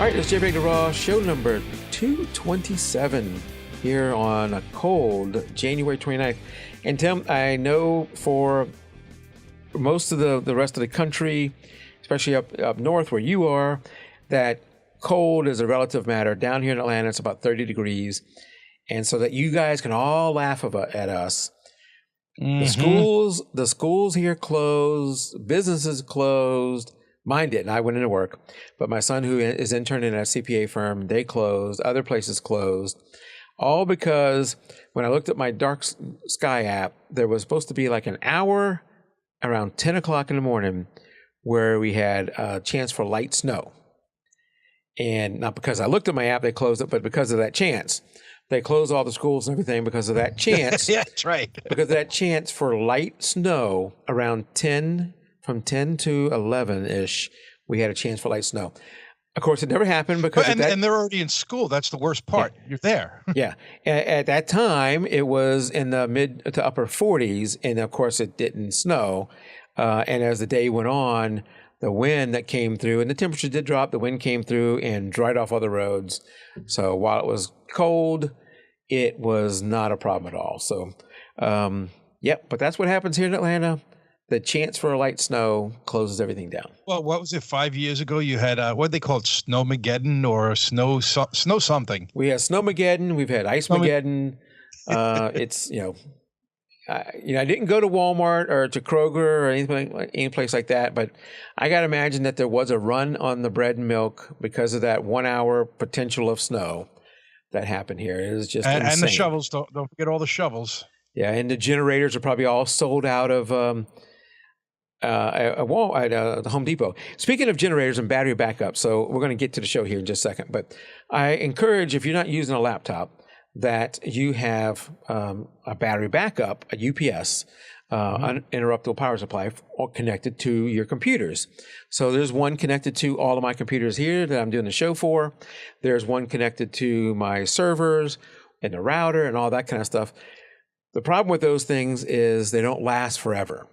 All right, it's jpeg Raw, show number 227 here on a cold January 29th. And Tim, I know for most of the rest of the country, especially up north where you are, that cold is a relative matter. Down here in Atlanta, it's about 30 degrees. And so that you guys can all laugh at us. The schools here closed, businesses closed. Mine didn't. I went into work. But my son, who is interning at a CPA firm, they closed. Other places closed. All because when I looked at my dark sky app, there was supposed to be like an hour around 10 o'clock in the morning where we had a chance for light snow. And not because I looked at my app, they closed it, but because of that chance. They closed all the schools and everything because of that chance. Yeah, that's right. Because of that chance for light snow around 10, from 10 to 11-ish, we had a chance for light snow. Of course, it never happened because and they're already in school. That's the worst part. Yeah. You're there. Yeah. At that time, it was in the mid to upper 40s, and of course, it didn't snow. And as the day went on, the wind that came through, and the temperature did drop, the wind came through and dried off other roads. So while it was cold, it was not a problem at all. So, but that's what happens here in Atlanta. The chance for a light snow closes everything down. Well, what was it? 5 years ago, you had what they called Snowmageddon or snow something. We had Snowmageddon. We've had Ice-mageddon. It's I didn't go to Walmart or to Kroger or any place like that, but I got to imagine that there was a run on the bread and milk because of that 1 hour potential of snow that happened here. It was just insane. And the shovels. Don't forget all the shovels. Yeah, and the generators are probably all sold out of the Home Depot. Speaking of generators and battery backup, so we're going to get to the show here in just a second, but I encourage, if you're not using a laptop, that you have a battery backup, a UPS, uninterruptible power supply connected to your computers. So there's one connected to all of my computers here that I'm doing the show for. There's one connected to my servers and the router and all that kind of stuff. The problem with those things is they don't last forever.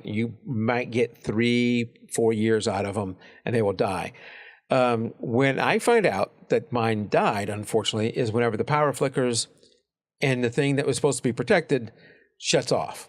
You might get 3-4 years out of them and they will die. When I find out that mine died, unfortunately, is whenever the power flickers and the thing that was supposed to be protected shuts off,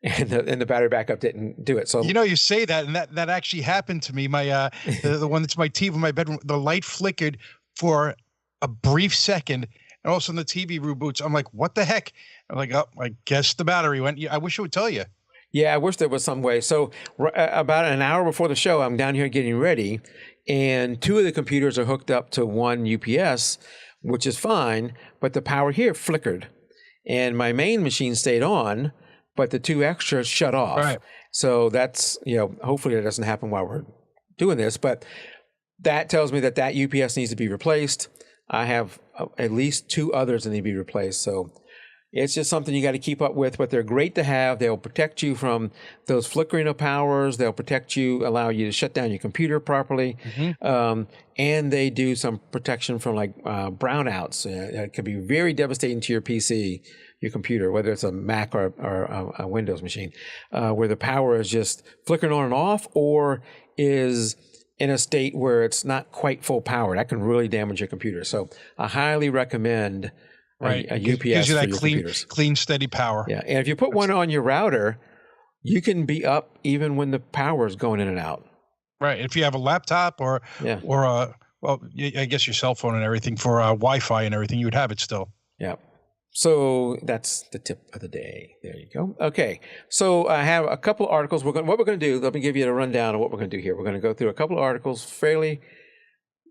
and the battery backup didn't do it. So you say that, and that actually happened to me. My the one that's my TV in my bedroom, the light flickered for a brief second, and all of a sudden the TV reboots. I'm like, what the heck? I'm like, oh, I guess the battery went. I wish it would tell you. Yeah, I wish there was some way. So about an hour before the show, I'm down here getting ready, and 2 of the computers are hooked up to one UPS, which is fine, but the power here flickered. And my main machine stayed on, but the 2 extras shut off. Right. So that's, hopefully that doesn't happen while we're doing this, but that tells me that UPS needs to be replaced. I have at least 2 others that need to be replaced. So it's just something you got to keep up with, but they're great to have. They'll protect you from those flickering of powers. They'll protect you, allow you to shut down your computer properly. And they do some protection from like brownouts. It can be very devastating to your PC, your computer, whether it's a Mac or a Windows machine, where the power is just flickering on and off or is in a state where it's not quite full power. That can really damage your computer. So I highly recommend a UPS gives you that for your computers. Clean, steady power. Yeah, and if you put one on your router, you can be up even when the power is going in and out. Right. If you have a laptop or I guess your cell phone and everything for Wi-Fi and everything, you would have it still. Yeah. So that's the tip of the day. There you go. Okay. So I have a couple articles. What we're going to do, let me give you a rundown of what we're going to do here. We're going to go through a couple of articles fairly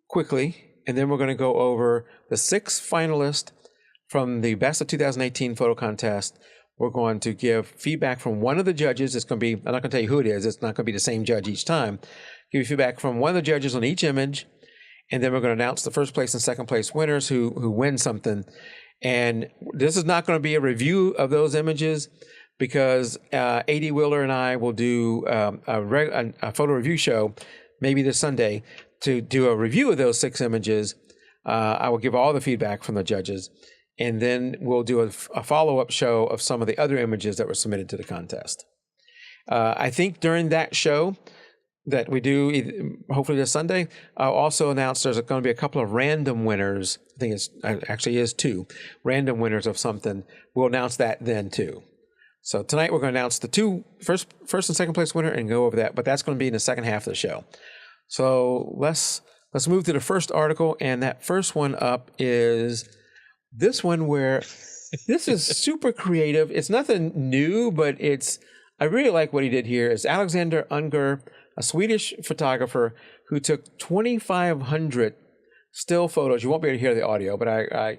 quickly, and then we're going to go over the 6 finalists from the Best of 2018 photo contest. We're going to give feedback from one of the judges. It's going to be, I'm not going to tell you who it is. It's not going to be the same judge each time. Give you feedback from one of the judges on each image. And then we're going to announce the first place and second place winners who win something. And this is not going to be a review of those images because A.D. Wheeler and I will do a photo review show maybe this Sunday to do a review of those 6 images. I will give all the feedback from the judges. And then we'll do a follow-up show of some of the other images that were submitted to the contest. I think during that show, that we do hopefully this Sunday. I'll also announce there's going to be a couple of random winners. I think it actually is 2 random winners of something. We'll announce that then too. So tonight we're going to announce the 2 first and second place winner and go over that. But that's going to be in the second half of the show. So let's move to the first article, and that first one up is this one where this is super creative. It's nothing new, but I really like what he did here. Is Alexander Unger, a Swedish photographer who took 2,500 still photos. You won't be able to hear the audio, but I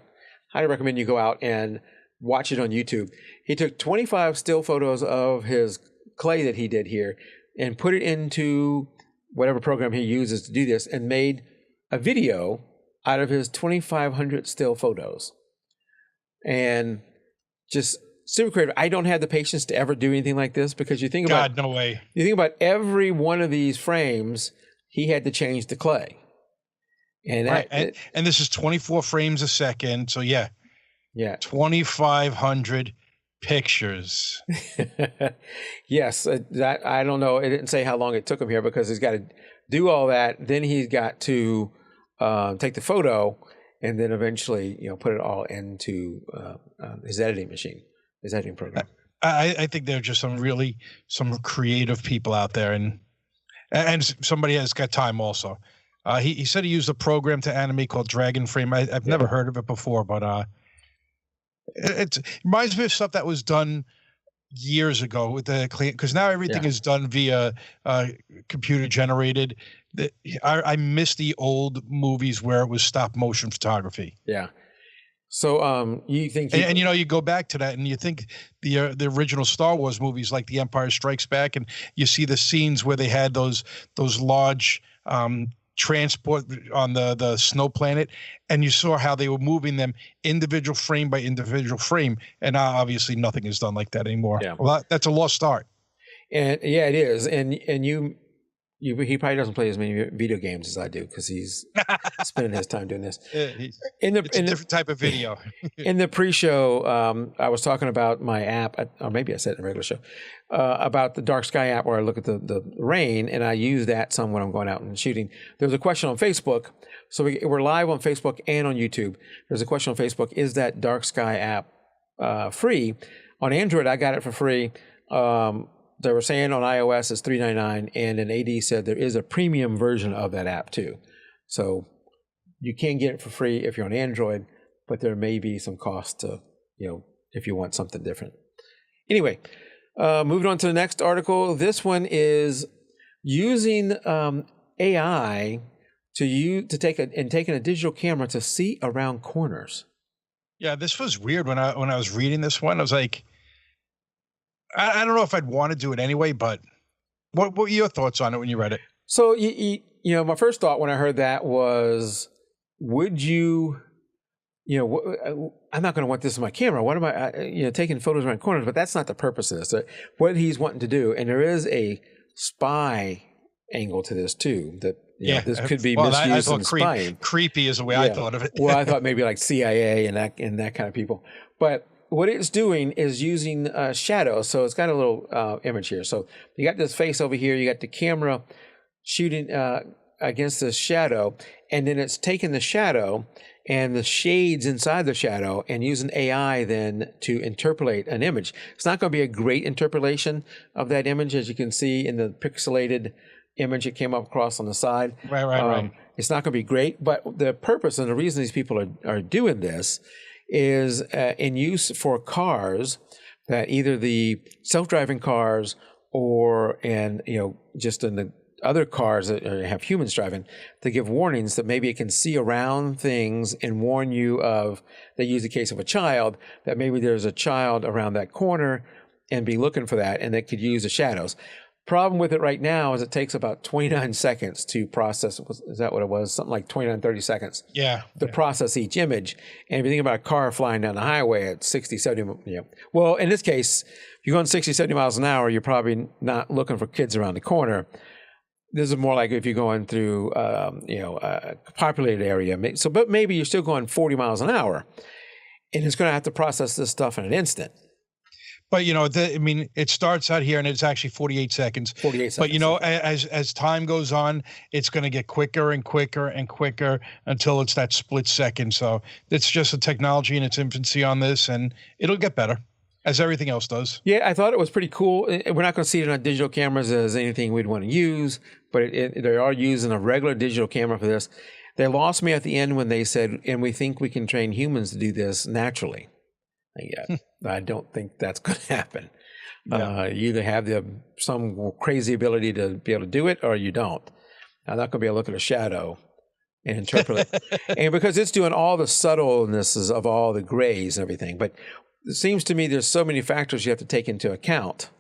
highly recommend you go out and watch it on YouTube. He took 25 still photos of his clay that he did here and put it into whatever program he uses to do this and made a video out of his 2,500 still photos. And just super creative. I don't have the patience to ever do anything like this because you think about no way. You think about every one of these frames, he had to change the clay. And right. And this is 24 frames a second. So yeah. 2,500 pictures. Yes, that I don't know. It didn't say how long it took him here because he's got to do all that. Then he's got to take the photo and then eventually, put it all into his editing machine, his editing program. I think there are just some creative people out there, and somebody has got time also. He said he used a program to animate called Dragon Frame. I've never heard of it before, but it reminds me of stuff that was done years ago with the because now everything is done via computer generated. I miss the old movies where it was stop motion photography. Yeah. So you think and you go back to that and you think the original Star Wars movies like The Empire Strikes Back, and you see the scenes where they had those large transport on the snow planet, and you saw how they were moving them individual frame by individual frame, and now obviously nothing is done like that anymore. Yeah. Well, that's a lost art. And it is. And he probably doesn't play as many video games as I do because he's spending his time doing this. It's a different type of video. In the pre-show, I was talking about my app, or maybe I said it in a regular show, about the Dark Sky app where I look at the rain, and I use that some when I'm going out and shooting. There's a question on Facebook. So we're live on Facebook and on YouTube. There's a question on Facebook, is that Dark Sky app free? On Android, I got it for free. They were saying on iOS it's $3.99, and an AD said there is a premium version of that app too. So you can get it for free if you're on Android, but there may be some cost to, if you want something different. Anyway, moving on to the next article. This one is using AI taking a digital camera to see around corners. Yeah, this was weird when I was reading this one. I was like, I don't know if I'd want to do it anyway, but what were your thoughts on it when you read it? So, my first thought when I heard that was, would you, I'm not going to want this in my camera. What am I, taking photos around corners? But that's not the purpose of this. What he's wanting to do, and there is a spy angle to this too, that this could be misused in spying. Creepy is the way I thought of it. Well, I thought maybe like CIA and that kind of people. But what it's doing is using shadows. So it's got a little image here. So you got this face over here. You got the camera shooting against this shadow, and then it's taking the shadow and the shades inside the shadow and using AI then to interpolate an image. It's not going to be a great interpolation of that image, as you can see in the pixelated image it came up across on the side. Right. It's not going to be great, but the purpose and the reason these people are doing this is in use for cars, that either the self-driving cars just in the other cars that have humans driving, to give warnings that maybe it can see around things and warn you of, they use the case of a child, that maybe there's a child around that corner and be looking for that, and it could use the shadows. Problem with it right now is it takes about 29 seconds to process. Is that what it was? Something like 29, 30 seconds. Yeah. To process each image. And if you think about a car flying down the highway at 60, 70, well, in this case, if you're going 60, 70 miles an hour, you're probably not looking for kids around the corner. This is more like if you're going through, a populated area. But maybe you're still going 40 miles an hour. And it's going to have to process this stuff in an instant. But I mean, it starts out here and it's actually 48 seconds. 48 But seconds. Okay. as time goes on, it's going to get quicker and quicker and quicker until it's that split second. So it's just a technology in its infancy on this, and it'll get better as everything else does. Yeah, I thought it was pretty cool. We're not going to see it on digital cameras as anything we'd want to use, but they are using a regular digital camera for this. They lost me at the end when they said, and we think we can train humans to do this naturally. Yeah, I don't think that's going to happen. Yeah. You either have some crazy ability to be able to do it, or you don't. I'm not going to be able to look at a shadow and interpret it. And because it's doing all the subtlenesses of all the grays and everything. But it seems to me there's so many factors you have to take into account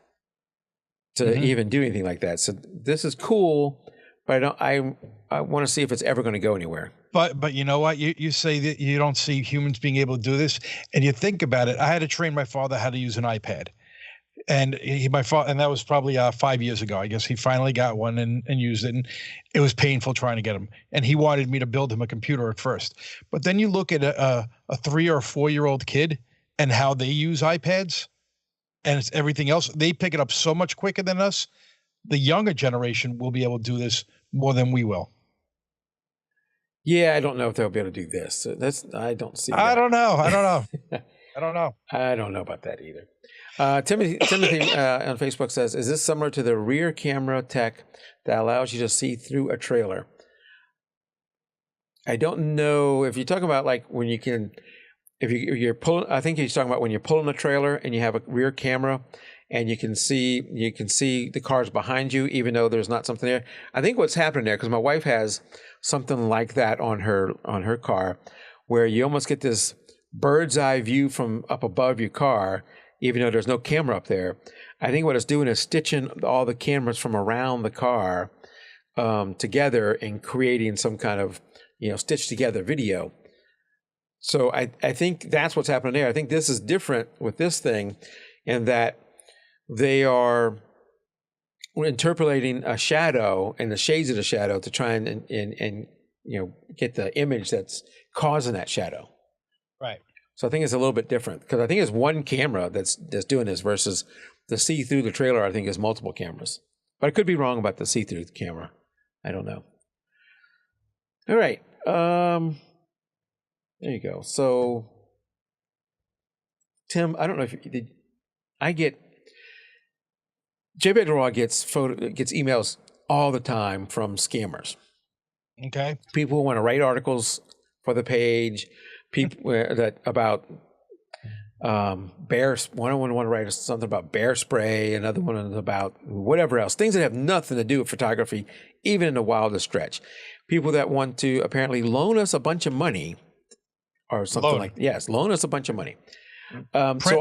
to even do anything like that. So this is cool, but I want to see if it's ever going to go anywhere. But you know what? You say that you don't see humans being able to do this, and you think about it. I had to train my father how to use an iPad, and my father, and that was probably 5 years ago. I guess he finally got one and used it, and it was painful trying to get him. And he wanted me to build him a computer at first. But then you look at a 3 or 4 year old kid and how they use iPads, and it's everything else. They pick it up so much quicker than us. The younger generation will be able to do this more than we will. Yeah, I don't know if they'll be able to do this. I don't see that. I don't know. I don't know about that either. Timothy on Facebook says, is this similar to the rear camera tech that allows you to see through a trailer? I don't know if you're talking about like when you can, if you're pulling, I think he's talking about when you're pulling a trailer and you have a rear camera and you can see the cars behind you, even though there's not something there. I think what's happening there, because my wife has something like that on her car, where you almost get this bird's eye view from up above your car, even though there's no camera up there. I think what it's doing is stitching all the cameras from around the car together and creating some kind of stitched together video. So I think that's what's happening there. I think this is different with this thing in that they are interpolating a shadow and the shades of the shadow to try and get the image that's causing that shadow. Right. So I think it's a little bit different because I think it's one camera that's doing this versus the see through the trailer. I think is multiple cameras, but I could be wrong about the see through camera. I don't know. All right. There you go. So Tim, I don't know if I get jpeg Raw gets emails all the time from scammers. Okay. People who want to write articles for the page, people that about bear. One want to write something about bear spray, another one is about whatever else. Things that have nothing to do with photography, even in the wildest stretch. People that want to apparently loan us a bunch of money or something loan us a bunch of money.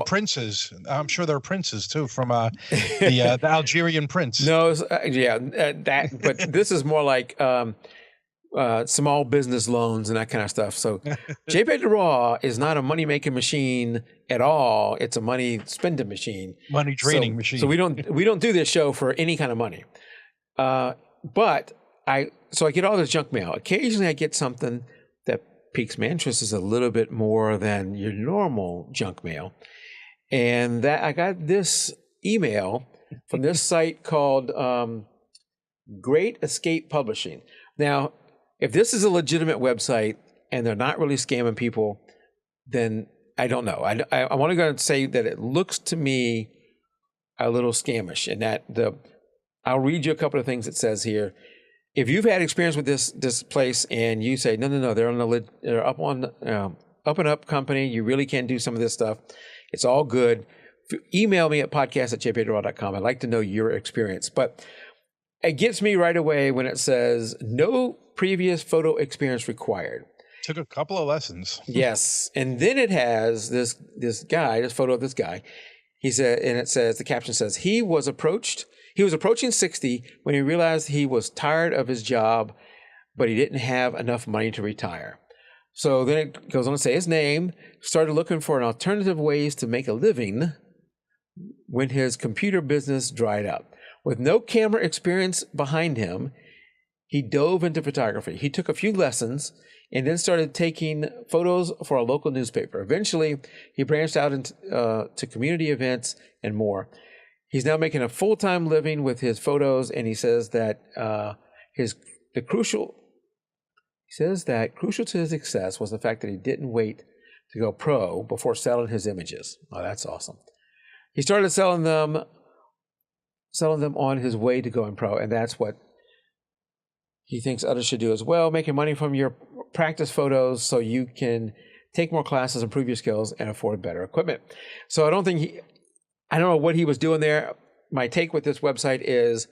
Princes, I'm sure there are princes too from the Algerian prince. No, but this is more like small business loans and that kind of stuff. So jpeg Raw is not a money making machine at all. It's a money spending machine, money draining machine. So we don't do this show for any kind of money. But I get all this junk mail. Occasionally I get something that piques my interest is a little bit more than your normal junk mail. And that I got this email from this site called Great Escape Publishing. Now, if this is a legitimate website and they're not really scamming people, then I don't know. I want to go and say that it looks to me a little scamish, and that I'll read you a couple of things it says here. If you've had experience with this place and you say, no, they're up and up company, you really can do some of this stuff, it's all good. Email me at podcast@jpedraw.com. I'd like to know your experience. But it gets me right away when it says, no previous photo experience required. Took a couple of lessons. Yes. And then it has this photo of this guy. He said, and it says, the caption says, he was approaching 60 when he realized he was tired of his job, but he didn't have enough money to retire. So then it goes on to say his name, started looking for alternative ways to make a living when his computer business dried up. With no camera experience behind him, he dove into photography. He took a few lessons and then started taking photos for a local newspaper. Eventually, he branched out into to community events and more. He's now making a full-time living with his photos, and he says that crucial to his success was the fact that he didn't wait to go pro before selling his images. Oh, that's awesome. He started selling them on his way to going pro, and that's what he thinks others should do as well, making money from your practice photos so you can take more classes, improve your skills, and afford better equipment. So I don't know what he was doing there. My take with this website is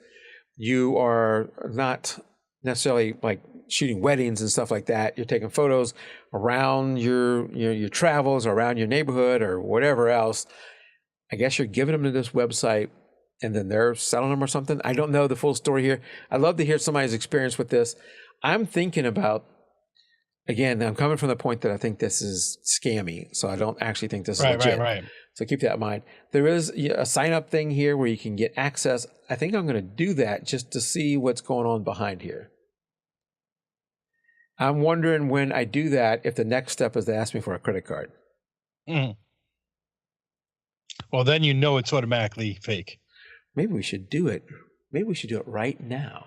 you are not necessarily like shooting weddings and stuff like that. You're taking photos around your travels, or around your neighborhood, or whatever else. I guess you're giving them to this website, and then they're selling them or something. I don't know the full story here. I'd love to hear somebody's experience with this. I'm thinking about, again, I'm coming from the point that I think this is scammy, so I don't actually think this is legit. Right. So keep that in mind. There is a sign-up thing here where you can get access. I think I'm going to do that just to see what's going on behind here. I'm wondering when I do that if the next step is to ask me for a credit card. Mm. Well, then you know it's automatically fake. Maybe we should do it. Maybe we should do it right now.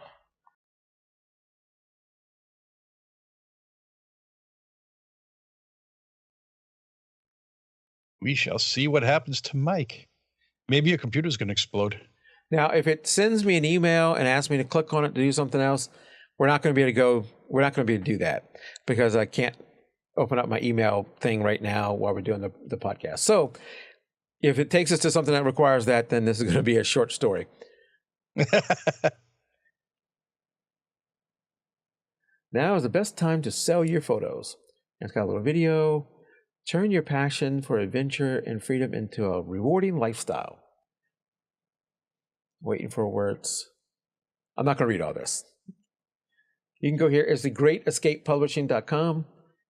We shall see what happens to Mike. Maybe your computer's going to explode. Now, if it sends me an email and asks me to click on it to do something else, we're not going to be able to do that because I can't open up my email thing right now while we're doing the podcast. So if it takes us to something that requires that, then this is going to be a short story. Now is the best time to sell your photos. It's got a little video. Turn your passion for adventure and freedom into a rewarding lifestyle. Waiting for words. I'm not going to read all this. You can go here. It's thegreatescapepublishing.com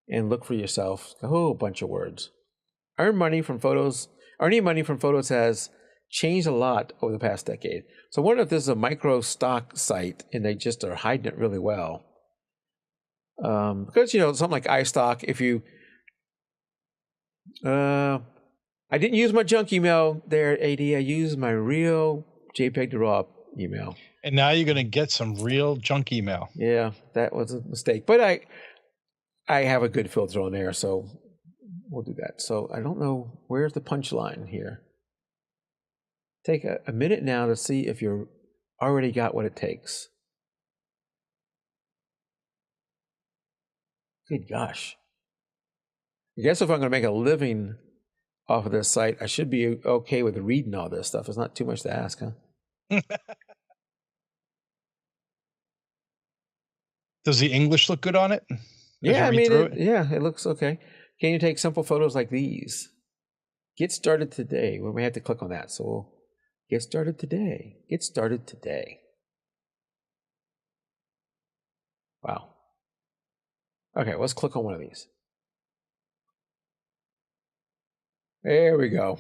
and look for yourself a whole bunch of words. Earning money from photos has changed a lot over the past decade. So I wonder if this is a micro stock site and they just are hiding it really well. Because, something like iStock, if you... I didn't use my junk email there, AD. I used my real JPEG to RAW email. And now you're going to get some real junk email. Yeah, that was a mistake. But I have a good filter on there, so we'll do that. So I don't know, where's the punchline here? Take a minute now to see if you already got what it takes. Good gosh. I guess if I'm going to make a living off of this site, I should be okay with reading all this stuff. It's not too much to ask, huh? Does the English look good on it? Yeah, it looks okay. Can you take simple photos like these? Get started today. Well, we have to click on that. So we'll get started today. Get started today. Wow. Okay, let's click on one of these. There we go.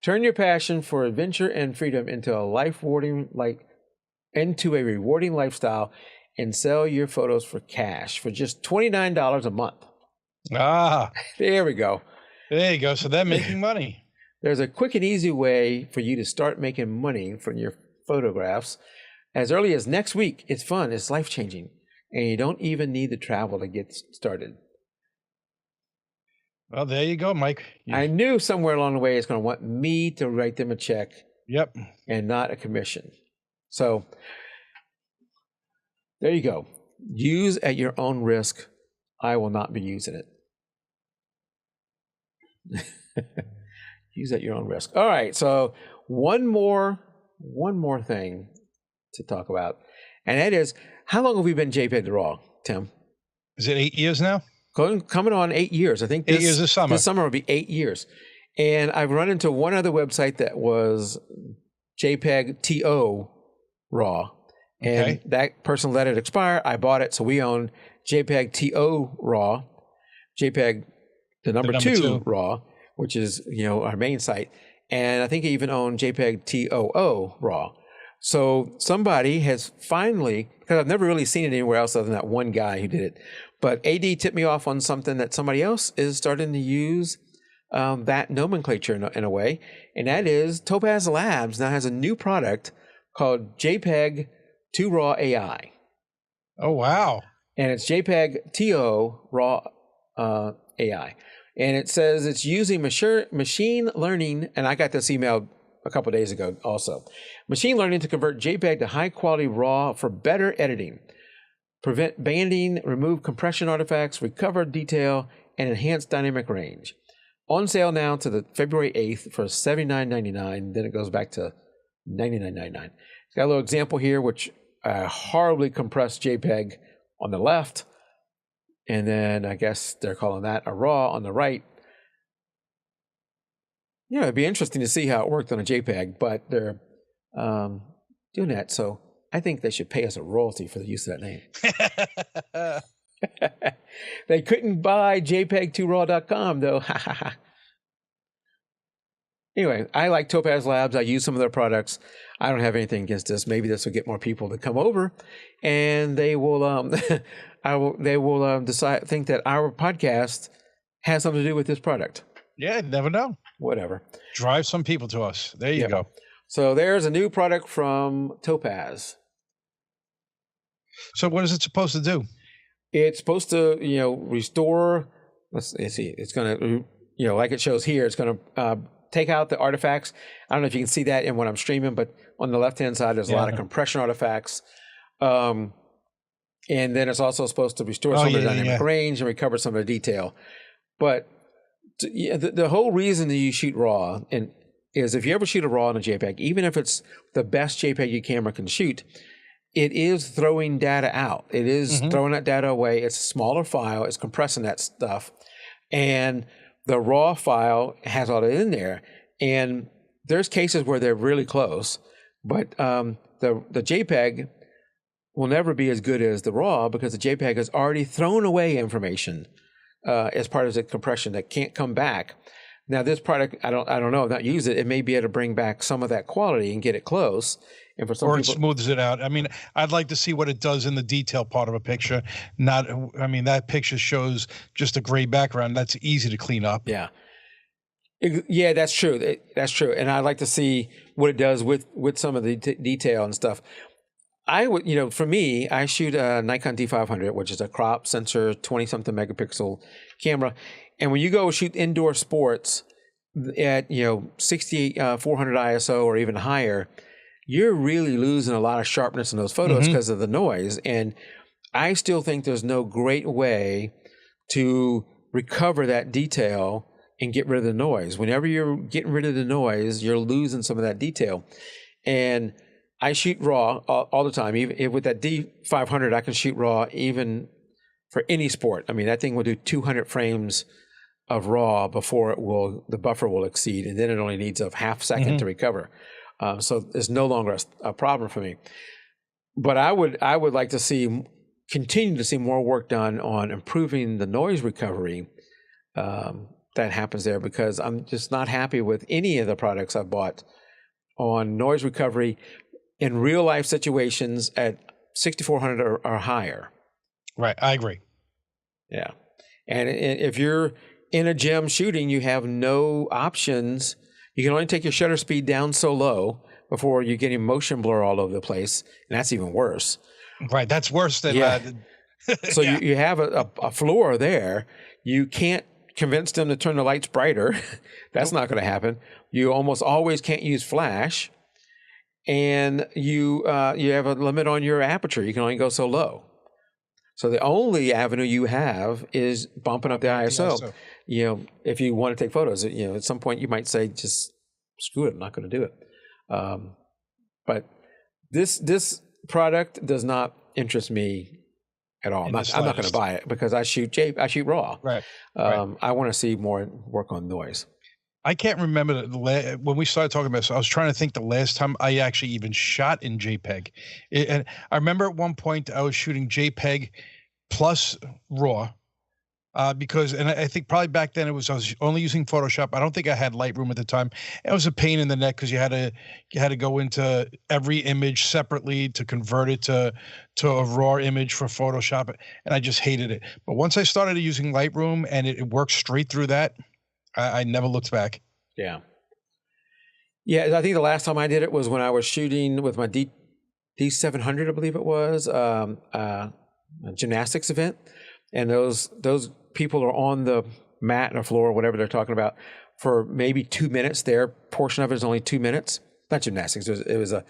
Turn your passion for adventure and freedom into a rewarding lifestyle and sell your photos for cash for just $29 a month. Ah, there we go. There you go. So they're making money. There's a quick and easy way for you to start making money from your photographs as early as next week. It's fun. It's life-changing. And you don't even need to travel to get started. Well, there you go, Mike. I knew somewhere along the way it's going to want me to write them a check. Yep. And not a commission. So there you go. Use at your own risk. I will not be using it. Use at your own risk. All right. So one more thing to talk about. And that is, how long have we been JPEG to RAW, Tim? Is it 8 years now? Coming on 8 years. I think 8 years this summer. This summer will be 8 years. And I've run into one other website that was JPEG TO RAW. And that person let it expire. I bought it. So we own JPEG TO RAW, JPEG the number two RAW, which is our main site. And I think I even own JPEG TOO RAW. So somebody has finally, because I've never really seen it anywhere else other than that one guy who did it, but AD tipped me off on something that somebody else is starting to use that nomenclature in a way, and that is Topaz Labs now has a new product called JPEG to RAW AI. Oh, wow. And it's JPEG TO RAW AI. And it says it's using machine learning, and I got this email a couple of days ago also. Machine learning to convert JPEG to high quality RAW for better editing, prevent banding, remove compression artifacts, recover detail, and enhance dynamic range. On sale now to the February 8th for $79.99. Then it goes back to $99.99. It's got a little example here, which horribly compressed JPEG on the left. And then I guess they're calling that a RAW on the right. You know, it'd be interesting to see how it worked on a JPEG, but they're doing that. So I think they should pay us a royalty for the use of that name. They couldn't buy jpeg2raw.com though. Anyway, I like Topaz Labs. I use some of their products. I don't have anything against this. Maybe this will get more people to come over, and they will think that our podcast has something to do with this product. Yeah, never know. Whatever. Drive some people to us. There you go. So there's a new product from Topaz. So what is it supposed to do? It's supposed to, restore. Let's see. It's going to, like it shows here, it's going to take out the artifacts. I don't know if you can see that in what I'm streaming, but on the left-hand side, there's a lot of compression artifacts. And then it's also supposed to restore some of the dynamic range and recover some of the detail. But the whole reason that you shoot RAW is if you ever shoot a RAW in a JPEG, even if it's the best JPEG your camera can shoot, it is throwing data out. It is throwing that data away. It's a smaller file. It's compressing that stuff. And the RAW file has all that in there. And there's cases where they're really close, but the JPEG will never be as good as the RAW because the JPEG has already thrown away information as part of the compression that can't come back. Now this product, I don't know, I've not used it. It may be able to bring back some of that quality and get it close. And for some or people, it smooths it out. I mean, I'd like to see what it does in the detail part of a picture. That picture shows just a gray background. That's easy to clean up. Yeah. Yeah, that's true. That's true. And I'd like to see what it does with some of the detail and stuff. I would, for me, I shoot a Nikon D500, which is a crop sensor, 20-something megapixel camera. And when you go shoot indoor sports at, 60, 400 ISO or even higher, you're really losing a lot of sharpness in those photos because of the noise. And I still think there's no great way to recover that detail and get rid of the noise. Whenever you're getting rid of the noise, you're losing some of that detail. And I shoot RAW all the time. Even with that D500, I can shoot RAW even for any sport. I mean, that thing will do 200 frames of RAW before the buffer will exceed, and then it only needs a half second to recover. So it's no longer a problem for me. But I would like to continue to see more work done on improving the noise recovery that happens there, because I'm just not happy with any of the products I've bought on noise recovery in real life situations at 6400 or higher. Right, I agree. Yeah, and if you're in a gym shooting, you have no options. You can only take your shutter speed down so low before you're getting motion blur all over the place, and that's even worse. Right, that's worse than. So you have a floor there. You can't convince them to turn the lights brighter. That's not going to happen. You almost always can't use flash, and you have a limit on your aperture. You can only go so low. So the only avenue you have is bumping up the ISO. If you want to take photos, at some point you might say, just screw it, I'm not going to do it. But this product does not interest me at all. I'm not going to buy it because I shoot RAW. Right. I want to see more work on noise. I can't remember when we started talking about this. I was trying to think the last time I actually even shot in JPEG. And I remember at one point I was shooting JPEG plus RAW, because, and I think probably back then I was only using Photoshop. I don't think I had Lightroom at the time. It was a pain in the neck because you had to go into every image separately to convert it to a raw image for Photoshop, and I just hated it. But once I started using Lightroom and it worked straight through that, I never looked back. Yeah. Yeah, I think the last time I did it was when I was shooting with my D700, I believe it was, a gymnastics event. And those people are on the mat or floor, whatever they're talking about, for maybe 2 minutes. Their portion of it is only 2 minutes. Not gymnastics. It was a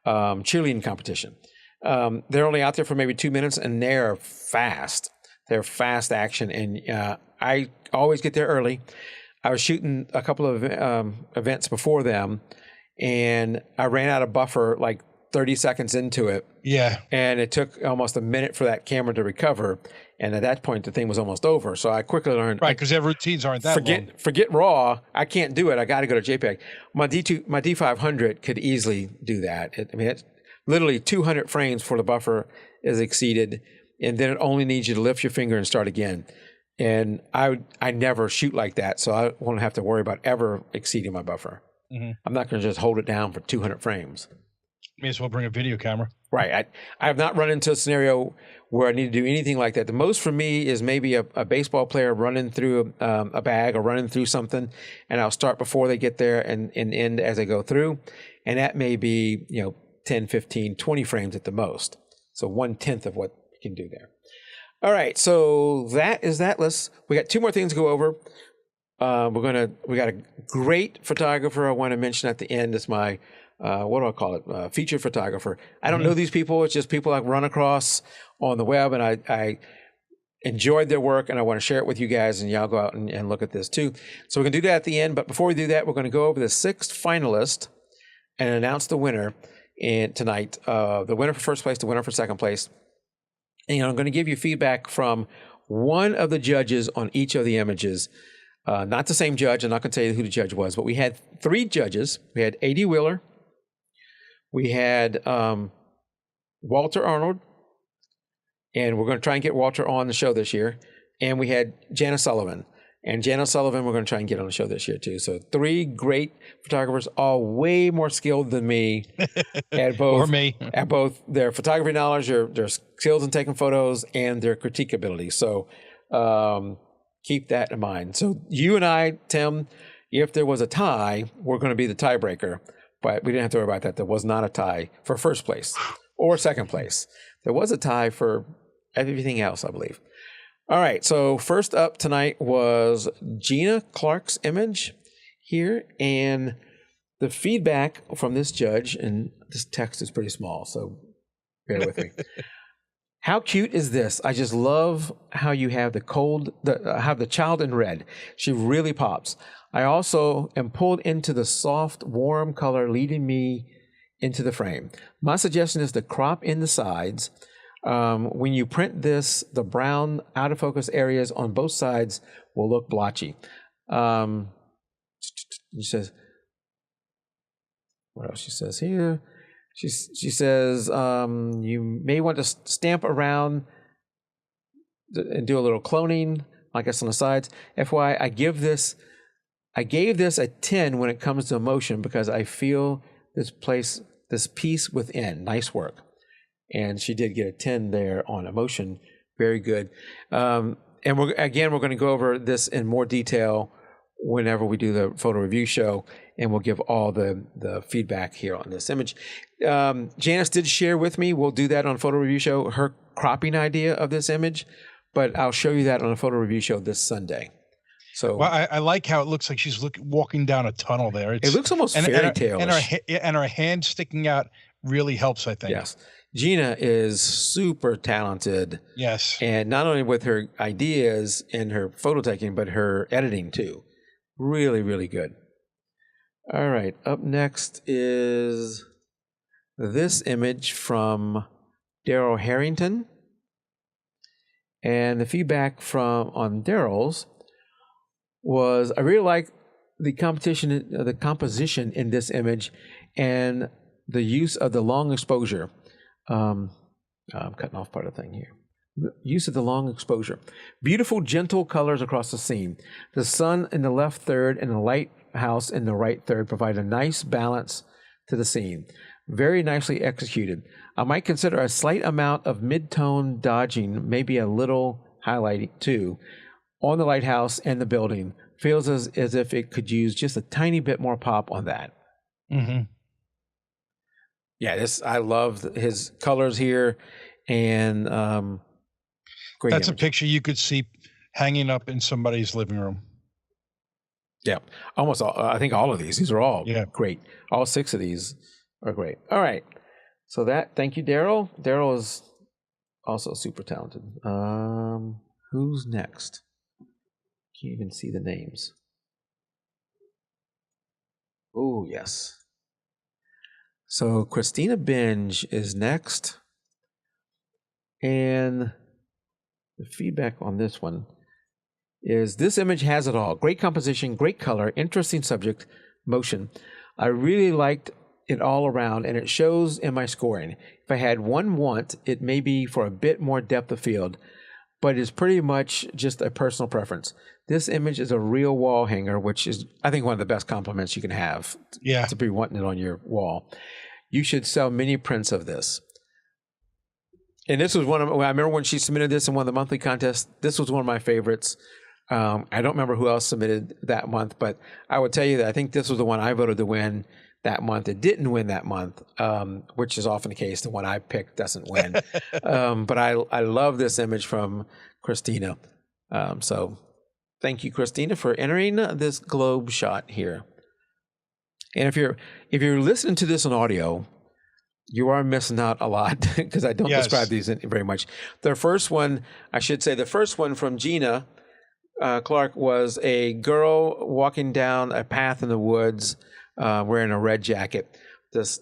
cheerleading competition. They're only out there for maybe 2 minutes, and they're fast. They're fast action. And I always get there early. I was shooting a couple of events before them, and I ran out of buffer like 30 seconds into it. Yeah. And it took almost a minute for that camera to recover. And at that point, the thing was almost over. So I quickly learned, Right, because their routines aren't that long. Forget RAW. I can't do it. I got to go to JPEG. My D500 could easily do that. It's literally 200 frames before the buffer is exceeded, and then it only needs you to lift your finger and start again. And I never shoot like that, so I won't have to worry about ever exceeding my buffer. Mm-hmm. I'm not going to just hold it down for 200 frames. May as well bring a video camera. Right. I have not run into a scenario where I need to do anything like that. The most for me is maybe a baseball player running through a bag or running through something, and I'll start before they get there and end as they go through. And that may be, 10, 15, 20 frames at the most. So 1/10 of what you can do there. All right. So that is that. We got 2 more things to go over. We got a great photographer I want to mention at the end. It's my, what do I call it? Featured photographer. I don't know these people. It's just people I've run across on the web, and I enjoyed their work, and I want to share it with you guys, and y'all go out and look at this too. So we're going to do that at the end. But before we do that, we're going to go over the 6th finalist and announce the winner tonight. The winner for first place, the winner for second place. And I'm going to give you feedback from one of the judges on each of the images. Not the same judge. I'm not going to tell you who the judge was, but we had 3 judges. We had A.D. Wheeler. We had Walter Arnold. And we're going to try and get Walter on the show this year. And we had Janice Sullivan. And Janice Sullivan we're going to try and get on the show this year too. So 3 great photographers, all way more skilled than me at both, Or me. at both their photography knowledge, their skills in taking photos, and their critique ability. So keep that in mind. So you and I, Tim, if there was a tie, we're going to be the tiebreaker. But we didn't have to worry about that. There was not a tie for first place or second place. There was a tie for everything else, I believe. All right, so first up tonight was Gina Clark's image here, and the feedback from this judge, and this text is pretty small, so bear with me. How cute is this? I just love how you have the child in red. She really pops. I also am pulled into the soft, warm color, leading me into the frame. My suggestion is to crop in the sides. When you print this, the brown out of focus areas on both sides will look blotchy. She says, what else she says here? She says, you may want to stamp around and do a little cloning, I guess, on the sides. FYI, I gave this a 10 when it comes to emotion because I feel this piece within. Nice work. And she did get a 10 there on emotion. Very good. And we're going to go over this in more detail whenever we do the photo review show, and we'll give all the feedback here on this image. Janice did share with me, we'll do that on photo review show, her cropping idea of this image, but I'll show you that on a photo review show this Sunday. So, well, I like how it looks like she's walking down a tunnel there. It looks almost fairy tale-ish. And her hand sticking out really helps, I think. Yes. Gina is super talented. Yes. And not only with her ideas and her photo taking, but her editing too. Really, really good. All right. Up next is this image from Daryl Harrington. And the feedback on Daryl's was, I really like the composition in this image and the use of the long exposure. I'm cutting off part of the thing here. Use of the long exposure. Beautiful, gentle colors across the scene. The sun in the left third and the lighthouse in the right third provide a nice balance to the scene. Very nicely executed. I might consider a slight amount of mid-tone dodging, maybe a little highlighting too, on the lighthouse and the building. Feels as if it could use just a tiny bit more pop on that. Mm-hmm. Yeah, I love his colors here, and great. That's image. a picture you could see hanging up in somebody's living room. Yeah, almost all. I think all of these. These are all great. All 6 of these are great. All right. So thank you, Daryl. Daryl is also super talented. Who's next? Can't even see the names. Oh, yes. So Christina Binge is next. And the feedback on this one is this image has it all. Great composition, great color, interesting subject, motion. I really liked it all around, and it shows in my scoring. If I had one want, it may be for a bit more depth of field, but it's pretty much just a personal preference. This image is a real wall hanger, which is, I think, one of the best compliments you can have to be wanting it on your wall. You should sell mini prints of this. And this was I remember when she submitted this in one of the monthly contests, this was one of my favorites. I don't remember who else submitted that month, but I would tell you that I think this was the one I voted to win that month. It didn't win that month, which is often the case. The one I picked doesn't win. But I love this image from Christina. So thank you, Christina, for entering this globe shot here. And if you're listening to this on audio, you are missing out a lot because I don't describe these very much. The first one from Gina Clark was a girl walking down a path in the woods wearing a red jacket. This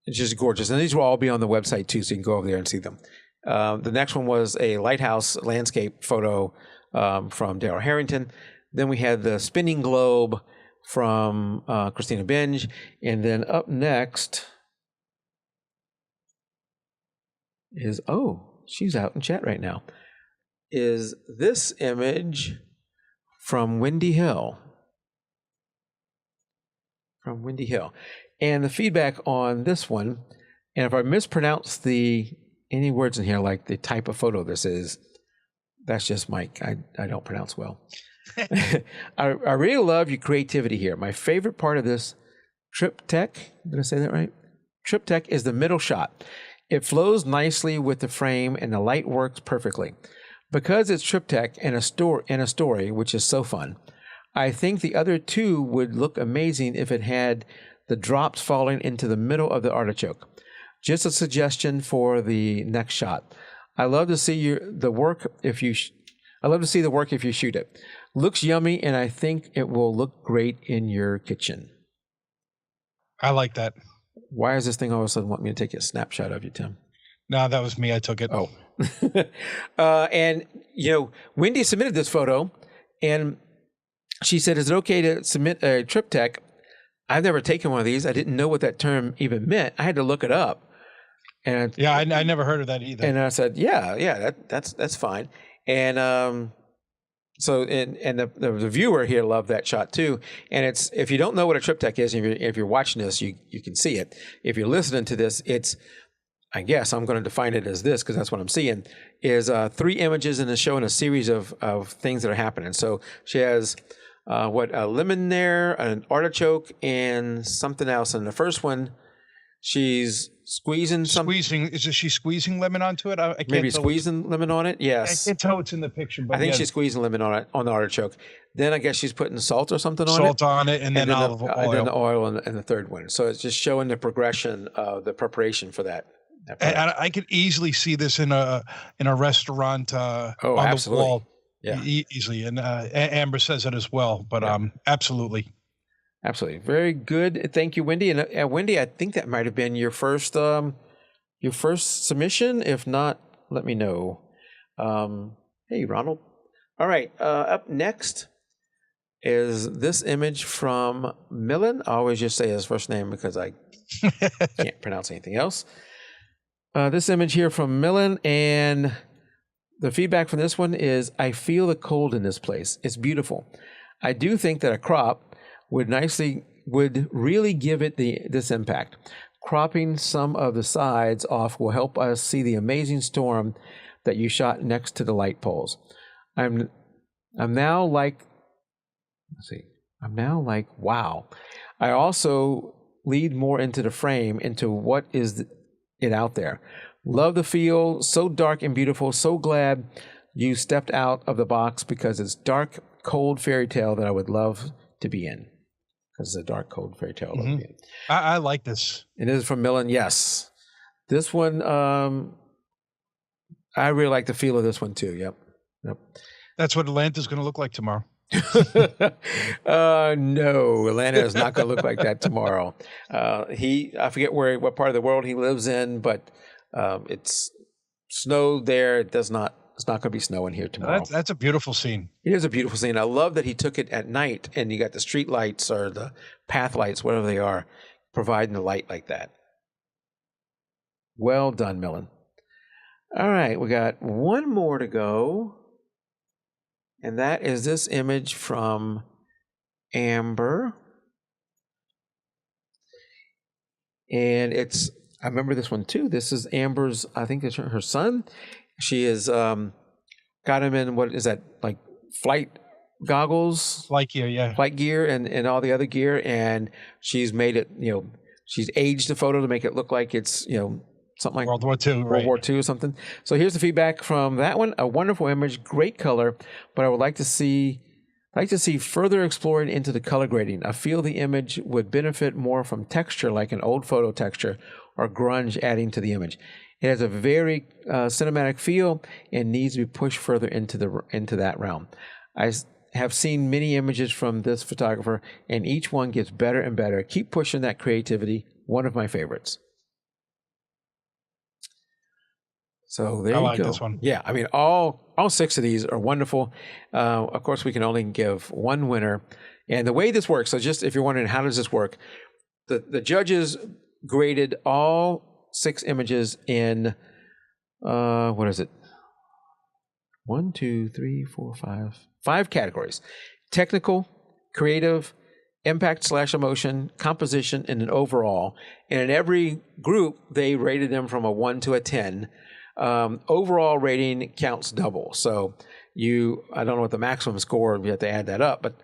it's just gorgeous. And these will all be on the website too, so you can go over there and see them. The next one was a lighthouse landscape photo from Daryl Harrington. Then we had the spinning globe from Christina Binge. And then up next is, she's out in chat right now, is this image from Windy Hill. And the feedback on this one, and if I mispronounce any words in here, like the type of photo this is, that's just Mike. I don't pronounce well. I really love your creativity here. My favorite part of this triptych, did I say that right? Triptych is the middle shot. It flows nicely with the frame and the light works perfectly. Because it's triptych and a story, which is so fun, I think the other two would look amazing if it had the drops falling into the middle of the artichoke. Just a suggestion for the next shot. I love to see the work if you shoot it. Looks yummy, and I think it will look great in your kitchen. I like that. Why is this thing all of a sudden want me to take a snapshot of you, Tim? No, that was me. I took it. Oh. And, Wendy submitted this photo, and she said, is it okay to submit a triptych? I've never taken one of these. I didn't know what that term even meant. I had to look it up. And I never heard of that either. And I said, that's fine. And so the viewer here loved that shot too. And it's, if you don't know what a triptych is, if you're watching this, you can see it. If you're listening to this, it's, I guess I'm going to define it as this because that's what I'm seeing, is 3 images and it's showing a series of things that are happening. So she has a lemon there, an artichoke, and something else. And the first one, she's squeezing something. Is she squeezing lemon onto it? I can't maybe squeezing lemon on it. Yes. I can't tell what's in the picture, but I think she's squeezing lemon on the artichoke. Then I guess she's putting salt or something on it. Salt on it, and then olive oil. And then the oil in the third one. So it's just showing the progression of the preparation for that. And I could easily see this in a restaurant on absolutely. the wall. Yeah, easily. And Amber says it as well. But absolutely. Absolutely. Very good. Thank you, Wendy. And Wendy, I think that might have been your first submission. If not, let me know. Hey, Ronald. All right. Up next is this image from Millen. I always just say his first name because I can't pronounce anything else. This image here from Millen, and the feedback from this one is, I feel the cold in this place. It's beautiful. I do think that a crop would really give it this impact. Cropping some of the sides off will help us see the amazing storm that you shot next to the light poles. I'm now like, wow. I also lead more into the frame, into what is it out there. Love the feel, so dark and beautiful. So glad you stepped out of the box, because it's dark, cold fairy tale that I would love to be in. Because it's a dark, cold fairy tale. Mm-hmm. I like this. It is from Millen. Yes, this one. I really like the feel of this one too. Yep. That's what Atlanta's going to look like tomorrow. No, Atlanta is not going to look like that tomorrow. I forget what part of the world he lives in, but it's snowed there. It's not going to be snowing here tomorrow. That's a beautiful scene. It is a beautiful scene. I love that he took it at night, and you got the street lights or the path lights, whatever they are, providing the light like that. Well done, Millen. All right, we got one more to go. And that is this image from Amber. And I remember this one too. This is Amber's, I think it's her son. She has got him in, what is that, like flight goggles? Flight gear, yeah. Flight gear and all the other gear. And she's made it, she's aged the photo to make it look like it's, something like World War II, World War II or something. So here's the feedback from that one. A wonderful image, great color, but I would like to see further exploring into the color grading. I feel the image would benefit more from texture, like an old photo texture or grunge adding to the image. It has a very cinematic feel and needs to be pushed further into that realm. I have seen many images from this photographer, and each one gets better and better. Keep pushing that creativity. One of my favorites. So there you go. I like this one. Yeah, I mean, all 6 of these are wonderful. Of course, we can only give one winner. And the way this works, so just if you're wondering how does this work, the judges graded all 6 images in, what is it? 1, 2, 3, 4, 5 categories: technical, creative, impact/emotion, composition, and an overall. And in every group, they rated them from a 1 to a 10. Overall rating counts double. So I don't know what the maximum score, you have to add that up, but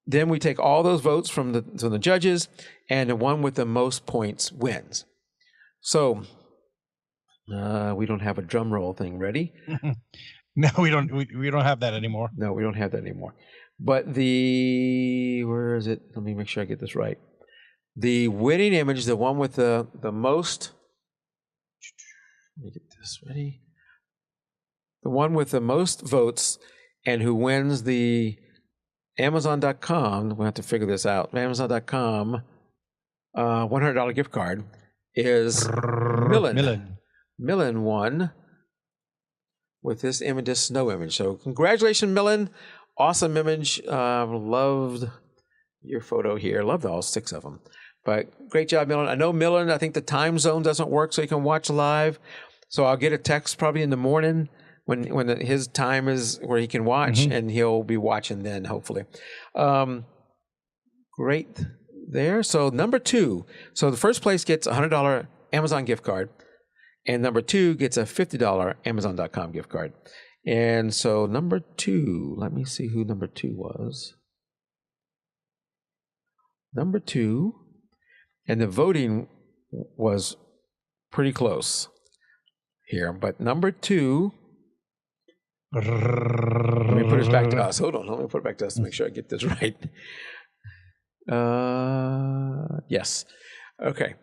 then we take all those votes from the judges, and the one with the most points wins. So we don't have a drum roll thing ready. No, we don't. We don't have that anymore. No, we don't have that anymore. But where is it? Let me make sure I get this right. The winning image, the one with the most. Let me get this ready. The one with the most votes and who wins the Amazon.com, we'll have to figure this out, Amazon.com $100 gift card is Millen. Millen won with this image, this snow image. So congratulations, Millen. Awesome image. Loved your photo here. Loved all 6 of them. But great job, Millen. I know Millen, I think the time zone doesn't work so you can watch live. So I'll get a text probably in the morning when his time is where he can watch, and he'll be watching then, hopefully. Great there. So number 2. So the first place gets a $100 Amazon gift card, and number 2 gets a $50 Amazon.com gift card. And so number 2, let me see who number 2 was. Number 2, and the voting was pretty close here, but number 2, let me put it back to us. Hold on, let me put it back to us to make sure I get this right. Yes. Okay.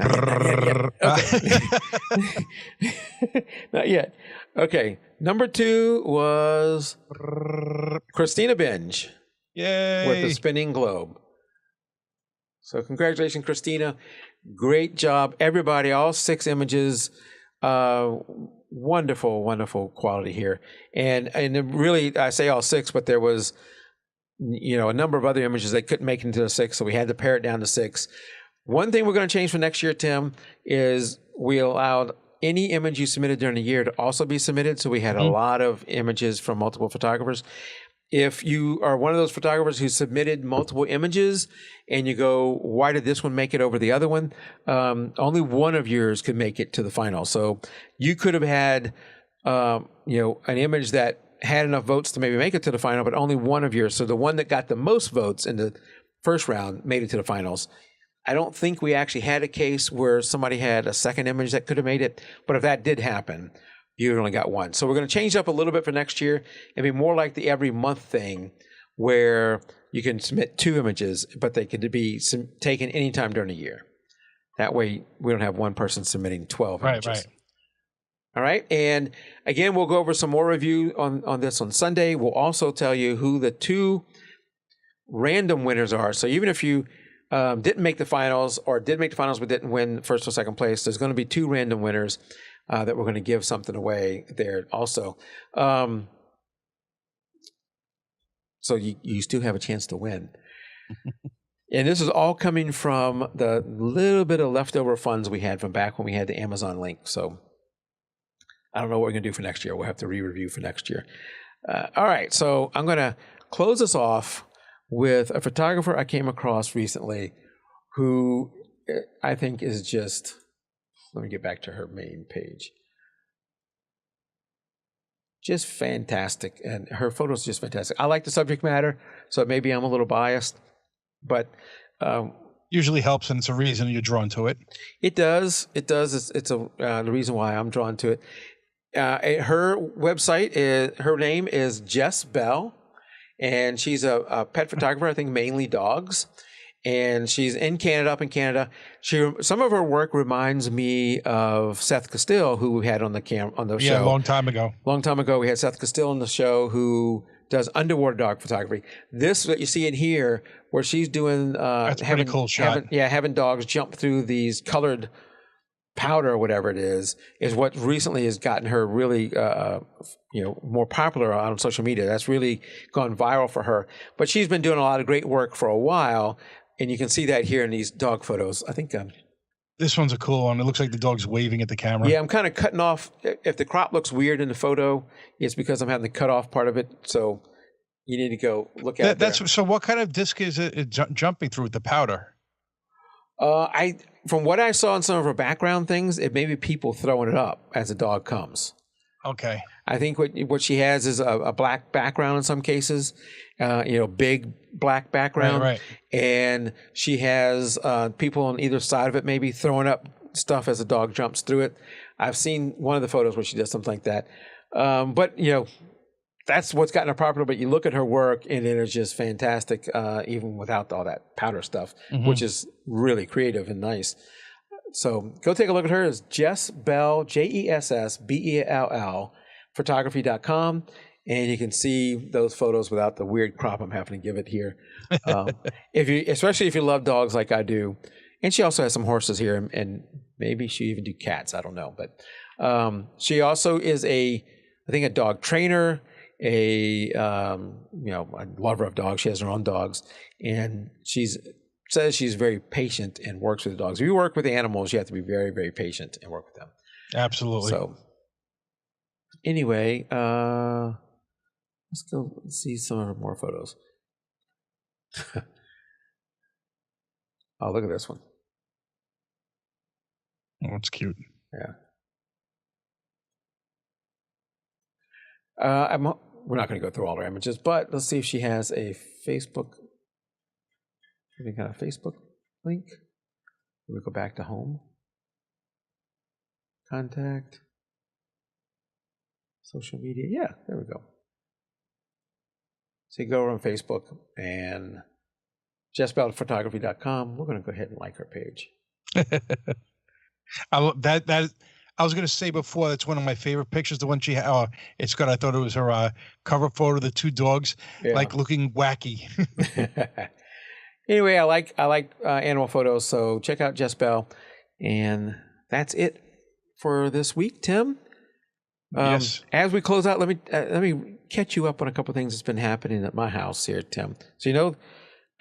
Not yet. Okay. Not yet. Okay. Number 2 was Christina Binge. Yay! With the spinning globe. So congratulations, Christina. Great job, everybody. All 6 images. Wonderful, wonderful quality here. And really, I say all 6, but there was, a number of other images that couldn't make it into the 6, so we had to pare it down to 6. One thing we're going to change for next year, Tim, is we allowed any image you submitted during the year to also be submitted. So we had a lot of images from multiple photographers. If you are one of those photographers who submitted multiple images and you go, why did this one make it over the other one? Only one of yours could make it to the final. So you could have had, an image that had enough votes to maybe make it to the final, but only one of yours. So the one that got the most votes in the first round made it to the finals. I don't think we actually had a case where somebody had a second image that could have made it, but if that did happen, you only got one. So we're going to change up a little bit for next year and be more like the every month thing where you can submit 2 images, but they could be taken anytime during the year. That way we don't have one person submitting 12 images. Right. All right. And again, we'll go over some more review on this on Sunday. We'll also tell you who the 2 random winners are. So even if you didn't make the finals or did make the finals but didn't win first or second place, there's going to be 2 random winners that we're going to give something away there also. So you still have a chance to win. And this is all coming from the little bit of leftover funds we had from back when we had the Amazon link. So I don't know what we're going to do for next year. We'll have to re-review for next year. All right. So I'm going to close this off with a photographer I came across recently who I think is just, let me get back to her main page. Just fantastic. And her photos are just fantastic. I like the subject matter, so maybe I'm a little biased, but usually helps, and it's a reason you're drawn to it. It does. It's the reason why I'm drawn to it. Her website her name is Jess Bell, and she's a pet photographer, I think mainly dogs. And she's in Canada, up in Canada. Some of her work reminds me of Seth Castile, who we had on the show. Yeah, a long time ago. Long time ago, we had Seth Castile on the show, who does underwater dog photography. This, what you see in here, where she's doing that's a pretty cool shot. having dogs jump through these colored powder or whatever it is what recently has gotten her really more popular on social media. That's really gone viral for her. But she's been doing a lot of great work for a while, and you can see that here in these dog photos. I think this one's a cool one. It looks like the dog's waving at the camera. Yeah, I'm kind of cutting off. If the crop looks weird in the photo, it's because I'm having to cut off part of it. So you need to go look at it. So what kind of disc is it jumping through with the powder? From what I saw in some of her background things, it may be people throwing it up as the dog comes. Okay. I think what she has is a black background in some cases, big black background. Right. And she has people on either side of it maybe throwing up stuff as the dog jumps through it. I've seen one of the photos where she does something like that. But that's what's gotten her popular. But you look at her work and it is just fantastic, even without all that powder stuff, which is really creative and nice. So go take a look at her. It's Jess Bell, JESSBELL, photography.com. And you can see those photos without the weird crop I'm having to give it here. Especially if you love dogs like I do. And she also has some horses here, and maybe she even do cats. I don't know. But she also is I think a dog trainer, a lover of dogs. She has her own dogs, and says she's very patient and works with the dogs. If you work with animals, you have to be very, very patient and work with them. Absolutely. So anyway, let's go see some of her more photos. Oh, look at this one. Oh, it's cute. Yeah. We're not going to go through all her images, but let's see if she has a Facebook. We got a Facebook link. We go back to home. Contact. Social media. Yeah, there we go. So you go over on Facebook and JessBellPhotography.com. We're going to go ahead and like her page. I was going to say before, that's one of my favorite pictures. The one she had, it's good. I thought it was her cover photo of the 2 dogs, like looking wacky. Anyway, I like animal photos, so check out Jess Bell. And that's it for this week, Tim. Yes. As we close out, let me catch you up on a couple of things that's been happening at my house here, Tim. So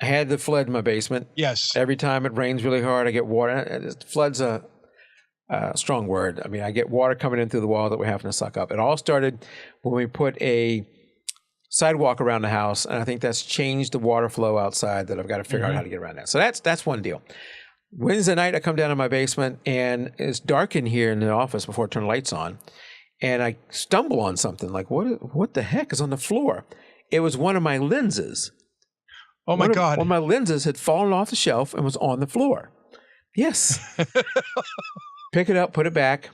I had the flood in my basement. Yes. Every time it rains really hard, I get water. Floods a strong word. I mean, I get water coming in through the wall that we're having to suck up. It all started when we put a sidewalk around the house, and I think that's changed the water flow outside that I've got to figure out how to get around that. So that's one deal. Wednesday night, I come down to my basement, and it's dark in here in the office before I turn the lights on, and I stumble on something like, what the heck is on the floor? It was one of my lenses. Oh my God. One of my lenses had fallen off the shelf and was on the floor. Yes. Pick it up, put it back.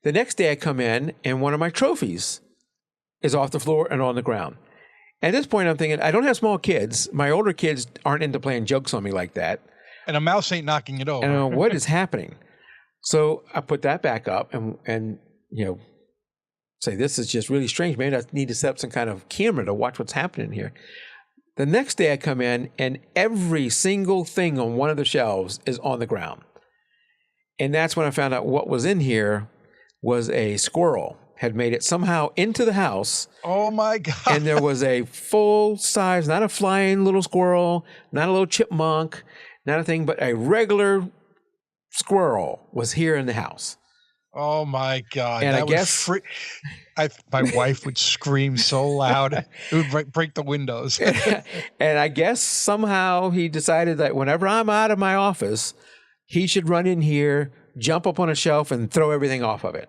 The next day I come in, and one of my trophies is off the floor and on the ground. At this point, I'm thinking, I don't have small kids. My older kids aren't into playing jokes on me like that. And a mouse ain't knocking it over. And what is happening? So I put that back up and say, this is just really strange. Maybe I need to set up some kind of camera to watch what's happening here. The next day I come in, and every single thing on one of the shelves is on the ground. And that's when I found out what was in here was a squirrel had made it somehow into the house. Oh my God. And there was a full size, not a flying little squirrel, not a little chipmunk, not a thing, but a regular squirrel was here in the house. Oh my God. And that I guess my wife would scream so loud, it would break the windows. And I guess somehow he decided that whenever I'm out of my office, he should run in here, jump up on a shelf, and throw everything off of it.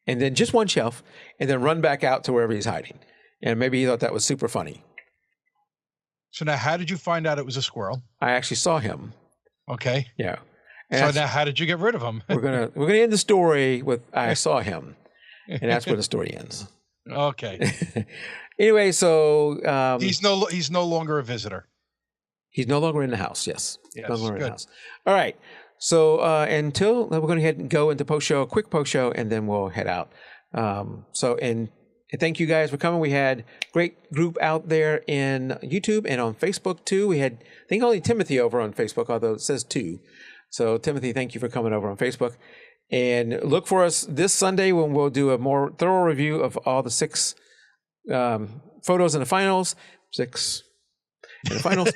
And then just one shelf, and then run back out to wherever he's hiding. And maybe he thought that was super funny. So now how did you find out it was a squirrel? I actually saw him. Okay. Yeah. And so now how did you get rid of him? we're gonna end the story with I saw him. And that's where the story ends. Okay. Anyway, so he's no longer a visitor. He's no longer in the house. Yes. Yes, No longer in the good. house. All right. So until we're going to head and go into post show, a quick post show, and then we'll head out. And thank you guys for coming. We had a great group out there in YouTube and on Facebook too. We had, I think, only Timothy over on Facebook, although it says 2. So Timothy, thank you for coming over on Facebook. And look for us this Sunday when we'll do a more thorough review of all the 6 photos in the finals. 6 in the finals.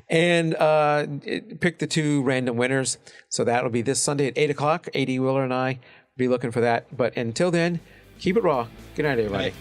And pick the 2 random winners. So that'll be this Sunday at 8 o'clock. A.D. Wheeler and I will be looking for that. But until then, keep it raw. Good night, everybody. Right.